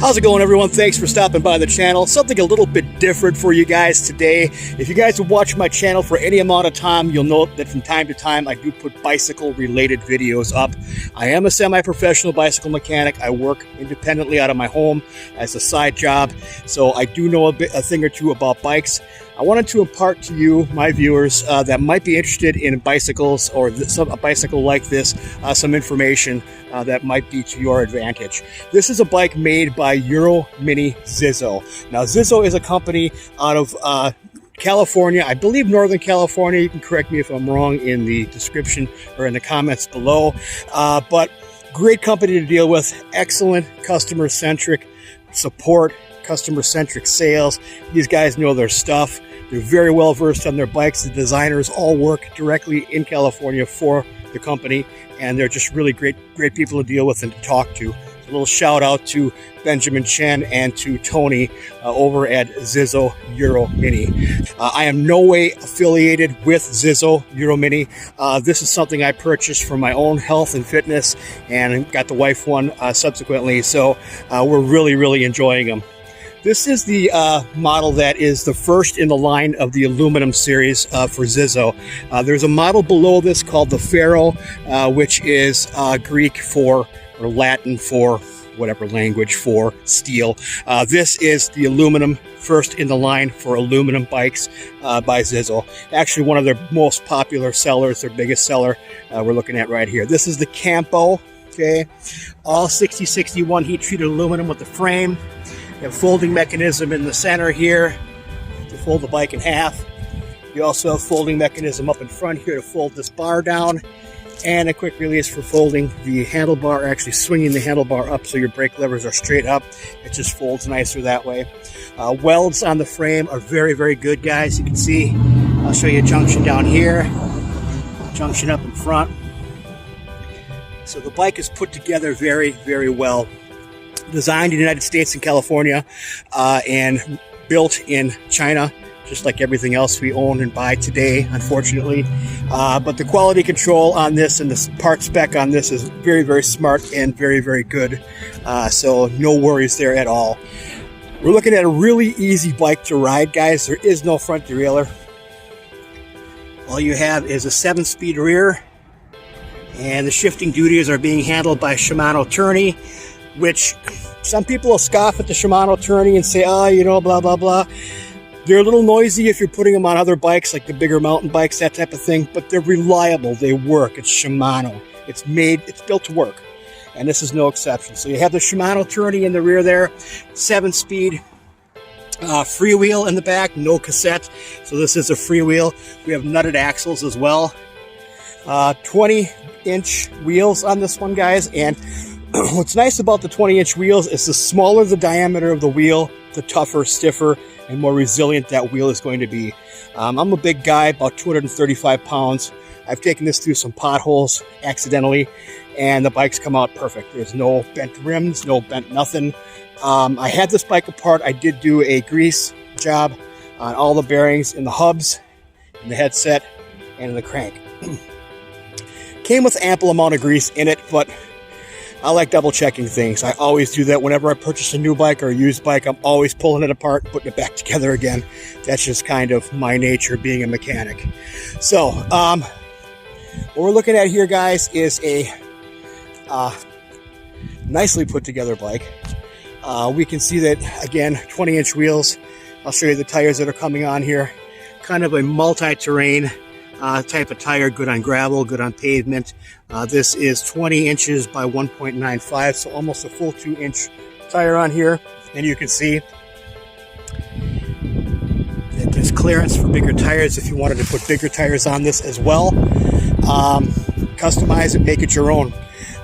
How's it going, everyone? Thanks for stopping by the channel. Something a little bit different for you guys today. If you guys have watched my channel for any amount of time, you'll know that from time to time I do put bicycle related videos up. I am a semi-professional bicycle mechanic. I work independently out of my home as a side job, so I do know a thing or two about bikes. I wanted to impart to you, my viewers, that might be interested in bicycles or a bicycle like this, some information that might be to your advantage. This is a bike made by Euro Mini ZiZZO. Now, ZiZZO is a company out of California, I believe Northern California. You can correct me if I'm wrong in the description or in the comments below. But great company to deal with, excellent customer-centric support, customer-centric sales. These guys know their stuff. They're very well versed on their bikes. The designers all work directly in California for the company, and they're just really great people to deal with and to talk to. A little shout out to Benjamin Chen and to Tony over at ZiZZO Euro Mini. I am no way affiliated with ZiZZO Euro Mini. This is something I purchased for my own health and fitness, and got the wife one subsequently, so we're really enjoying them. This is the model that is the first in the line of the aluminum series for ZiZZO. There's a model below this called the Ferro, which is Greek for, or Latin for, whatever language, for steel. This is the aluminum, first in the line for aluminum bikes by ZiZZO. Actually, one of their most popular sellers, their biggest seller, we're looking at right here. This is the Campo, okay? All 6061 heat-treated aluminum with the frame. You have a folding mechanism in the center here to fold the bike in half. You also have a folding mechanism up in front here to fold this bar down, and a quick release for folding the handlebar, actually swinging the handlebar up so your brake levers are straight up. It just folds nicer that way. Welds on the frame are very good, guys. You can see, I'll show you a junction down here, junction up in front. So the bike is put together very well. Designed in the United States and California, and built in China, just like everything else we own and buy today, unfortunately. But the quality control on this and the part spec on this is very smart and very good. So no worries there at all. We're looking at a really easy bike to ride, guys. There is no front derailleur. All you have is a 7-speed rear, and the shifting duties are being handled by Shimano tourney, which some people will scoff at the Shimano tourney and say, oh, you know, blah blah. They're a little noisy if you're putting them on other bikes, like the bigger mountain bikes, that type of thing, but they're reliable, they work. It's Shimano. It's built to work, and this is no exception. So you have the Shimano tourney in the rear there, 7-speed freewheel in the back, no cassette, so this is a freewheel. We have nutted axles as well. 20-inch wheels on this one, guys, and what's nice about the 20-inch wheels is the smaller the diameter of the wheel, the tougher, stiffer, and more resilient that wheel is going to be. I'm a big guy, about 235 pounds. I've taken this through some potholes accidentally, and the bike's come out perfect. There's no bent rims, no bent nothing. I had this bike apart. I did do a grease job on all the bearings in the hubs, in the headset, and in the crank. Came with ample amount of grease in it, but I like double checking things. I always do that whenever I purchase a new bike or a used bike. I'm always pulling it apart, putting it back together again. That's just kind of my nature, being a mechanic. So, what we're looking at here, guys, is a nicely put together bike. We can see that, again, 20-inch wheels. I'll show you the tires that are coming on here. Kind of a multi-terrain type of tire, good on gravel, good on pavement. This is 20 inches by 1.95, so almost a full 2-inch tire on here. And you can see that there's clearance for bigger tires if you wanted to put bigger tires on this as well. Customize it, make it your own.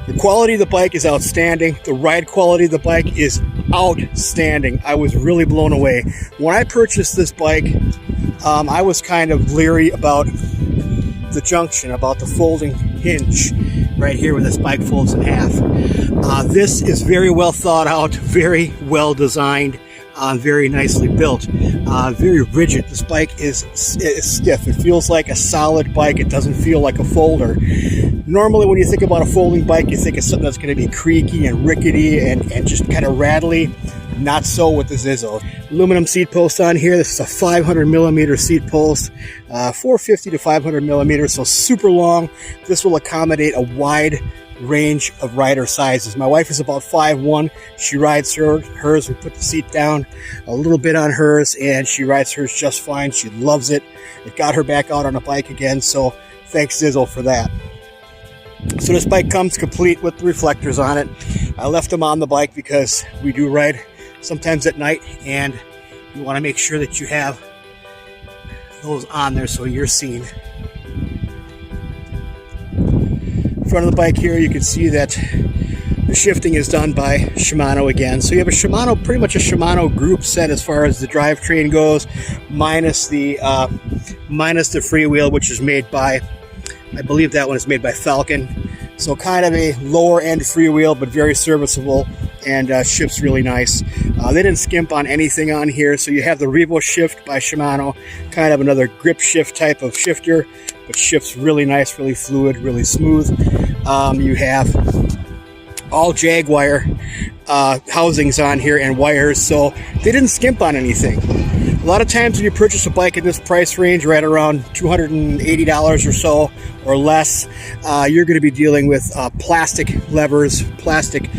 The quality of the bike is outstanding. The ride quality of the bike is outstanding. I was really blown away. When I purchased this bike, I was kind of leery about the junction, about the folding hinge right here where this bike folds in half. This is very well thought out, very well designed, very nicely built, very rigid. This bike is stiff. It feels like a solid bike. It doesn't feel like a folder. Normally when you think about a folding bike, you think of something that's going to be creaky and rickety and just kind of rattly. Not so with the ZiZZO. Aluminum seat post on here. This is a 500 millimeter seat post, 450 to 500 millimeters, so super long. This will accommodate a wide range of rider sizes. My wife is about 5'1". She rides hers. We put the seat down a little bit on hers, and she rides hers just fine. She loves it. It got her back out on a bike again, so thanks ZiZZO for that. So this bike comes complete with the reflectors on it. I left them on the bike because we do ride sometimes at night, and you want to make sure that you have those on there so you're seen. Front of the bike here, you can see that the shifting is done by Shimano again. So you have a Shimano, pretty much a Shimano group set as far as the drivetrain goes, minus the freewheel, which is made by, I believe that one is made by Falcon. So kind of a lower end freewheel, but very serviceable and shifts really nice. They didn't skimp on anything on here. So you have the Revo Shift by Shimano, kind of another grip shift type of shifter, but shifts really nice, really fluid, really smooth. You have all Jaguar housings on here and wires, so they didn't skimp on anything. A lot of times when you purchase a bike in this price range, right around $280 or so or less, you're going to be dealing with plastic levers, plastic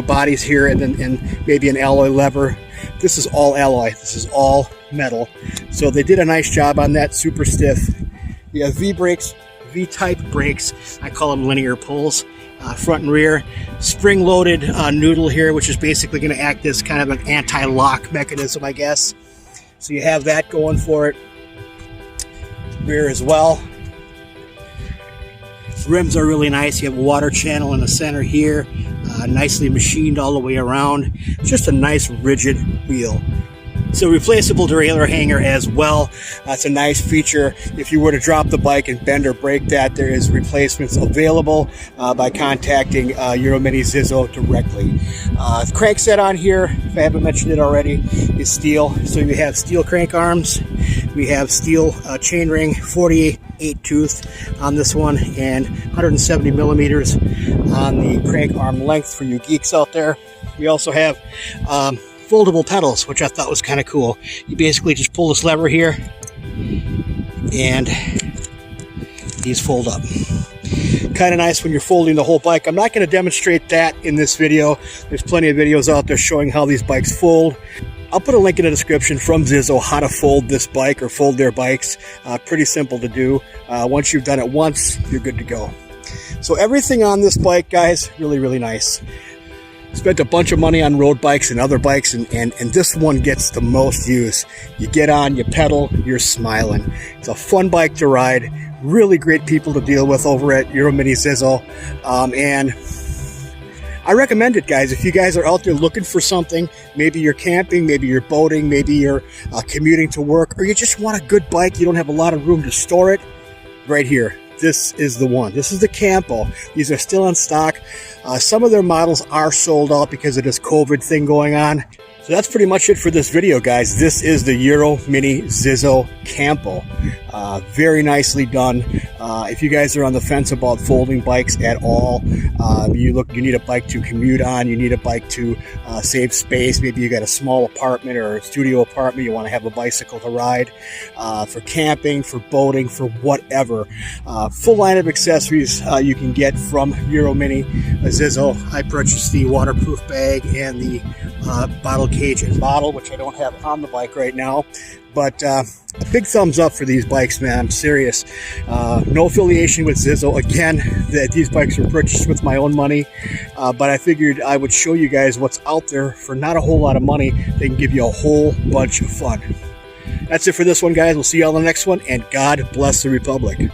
bodies here, and maybe an alloy lever. This is all alloy. This is all metal. So they did a nice job on that, super stiff. You have V-brakes, V-type brakes. I call them linear pulls, front and rear. Spring-loaded noodle here, which is basically going to act as kind of an anti-lock mechanism, I guess. So you have that going for it. Rear as well. Rims are really nice. You have a water channel in the center here, nicely machined all the way around. Just a nice rigid wheel. It's a replaceable derailleur hanger as well. That's a nice feature. If you were to drop the bike and bend or break that, there is replacements available by contacting Euro Mini ZiZZO directly. The crank set on here, if I haven't mentioned it already, is steel. So you have steel crank arms. We have steel chainring, 48 tooth on this one, and 170 millimeters on the crank arm length for you geeks out there. We also have foldable pedals, which I thought was kind of cool. You basically just pull this lever here and these fold up. Kind of nice when you're folding the whole bike. I'm not going to demonstrate that in this video. There's plenty of videos out there showing how these bikes fold. I'll put a link in the description from ZiZZO how to fold this bike or fold their bikes. Pretty simple to do. Once you've done it once, you're good to go. So everything on this bike, guys, really, really nice. Spent a bunch of money on road bikes and other bikes, and this one gets the most use. You get on, you pedal, you're smiling. It's a fun bike to ride. Really great people to deal with over at Euro Mini ZiZZO. And I recommend it, guys. If you guys are out there looking for something, maybe you're camping, maybe you're boating, maybe you're commuting to work, or you just want a good bike, you don't have a lot of room to store it, right here. This is the one. This is the Campo. These are still in stock. Some of their models are sold out because of this COVID thing going on. So that's pretty much it for this video, guys. This is the Euro Mini ZiZZO Campo. Very nicely done. If you guys are on the fence about folding bikes at all, you need a bike to commute on, you need a bike to save space. Maybe you got a small apartment or a studio apartment, you want to have a bicycle to ride, for camping, for boating, for whatever. Full line of accessories you can get from Euro Mini ZiZZO. I purchased the waterproof bag and the bottle cage and bottle, which I don't have on the bike right now, but a big thumbs up for these bikes, man. I'm serious. No affiliation with ZiZZO. Again, these bikes were purchased with my own money, but I figured I would show you guys what's out there for not a whole lot of money. They can give you a whole bunch of fun. That's it for this one, guys. We'll see you all in the next one, and God bless the Republic.